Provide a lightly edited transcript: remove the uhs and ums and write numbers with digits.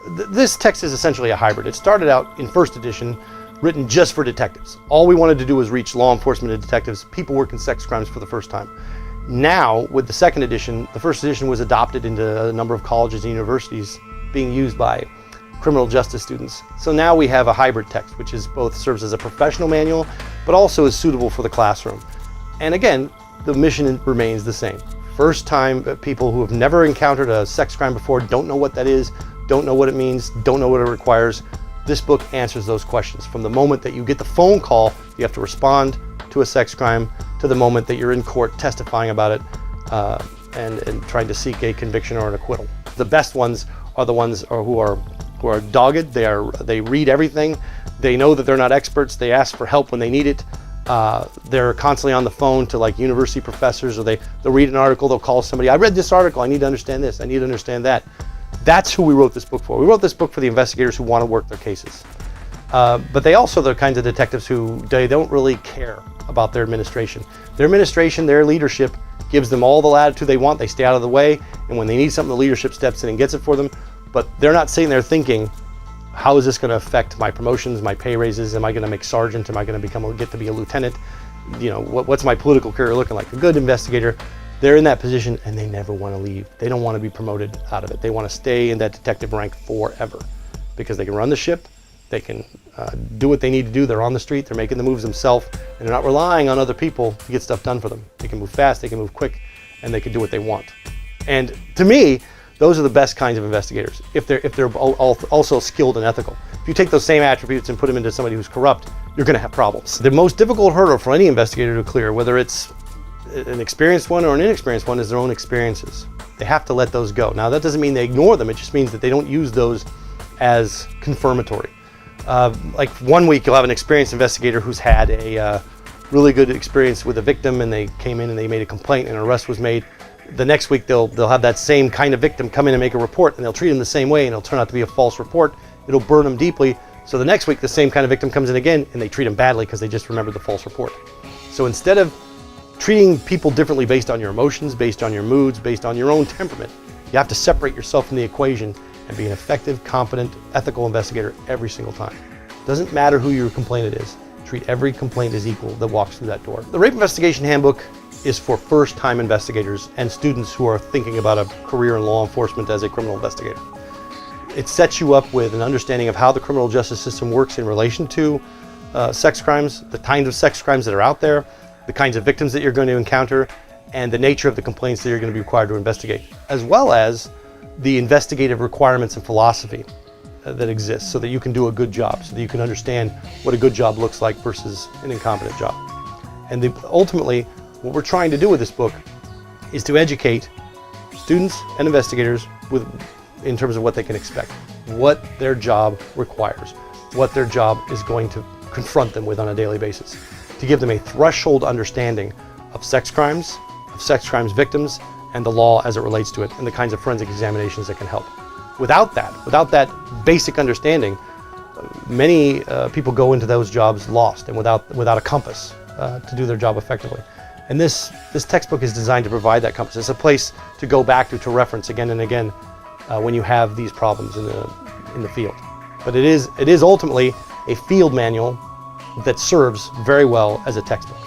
This text is essentially a hybrid. It started out in first edition, written just for detectives. All we wanted to do was reach law enforcement and detectives, people working sex crimes for the first time. Now, with the second edition, the first edition was adopted into a number of colleges and universities being used by criminal justice students. So now we have a hybrid text, which is both serves as a professional manual, but also is suitable for the classroom. And again, the mission remains the same. First time people who have never encountered a sex crime before, don't know what that is, don't know what it means, don't know what it requires. This book answers those questions. From the moment that you get the phone call, you have to respond to a sex crime, to the moment that you're in court testifying about it and trying to seek a conviction or an acquittal. The best ones are the ones who are dogged. They read everything. They know that they're not experts. They ask for help when they need it. They're constantly on the phone to like university professors, or they'll read an article, they'll call somebody, I read this article, I need to understand this, I need to understand that. That's who we wrote this book for. We wrote this book for the investigators who want to work their cases. But they also are the kinds of detectives who they don't really care about their administration. Their administration, their leadership gives them all the latitude they want. They stay out of the way, and when they need something, the leadership steps in and gets it for them. But they're not sitting there thinking, how is this going to affect my promotions, my pay raises? Am I going to make sergeant? Am I going to get to be a lieutenant? You know, what's my political career looking like? A good investigator, they're in that position and they never want to leave. They don't want to be promoted out of it. They want to stay in that detective rank forever because they can run the ship, they can do what they need to do. They're on the street, they're making the moves themselves, and they're not relying on other people to get stuff done for them. They can move fast, they can move quick, and they can do what they want. And to me, those are the best kinds of investigators, if they're also skilled and ethical. If you take those same attributes and put them into somebody who's corrupt, you're going to have problems. The most difficult hurdle for any investigator to clear, whether it's an experienced one or an inexperienced one, is their own experiences. They have to let those go. Now, that doesn't mean they ignore them. It just means that they don't use those as confirmatory. Like one week, you'll have an experienced investigator who's had a really good experience with a victim, and they came in and they made a complaint and an arrest was made. The next week, they'll have that same kind of victim come in and make a report, and they'll treat them the same way, and it'll turn out to be a false report. It'll burn them deeply. So the next week, the same kind of victim comes in again, and they treat them badly because they just remembered the false report. So instead of treating people differently based on your emotions, based on your moods, based on your own temperament, you have to separate yourself from the equation and be an effective, competent, ethical investigator every single time. Doesn't matter who your complainant is. Treat every complaint as equal that walks through that door. The Rape Investigation Handbook is for first-time investigators and students who are thinking about a career in law enforcement as a criminal investigator. It sets you up with an understanding of how the criminal justice system works in relation to sex crimes, the kinds of sex crimes that are out there, the kinds of victims that you're going to encounter, and the nature of the complaints that you're going to be required to investigate, as well as the investigative requirements and philosophy that exists so that you can do a good job, so that you can understand what a good job looks like versus an incompetent job. And ultimately, what we're trying to do with this book is to educate students and investigators in terms of what they can expect, what their job requires, what their job is going to confront them with on a daily basis, to give them a threshold understanding of sex crimes victims, and the law as it relates to it, and the kinds of forensic examinations that can help. Without that basic understanding, many people go into those jobs lost and without a compass to do their job effectively. And this textbook is designed to provide that compass. It's a place to go back to reference again and again when you have these problems in the field. But it is ultimately a field manual that serves very well as a textbook.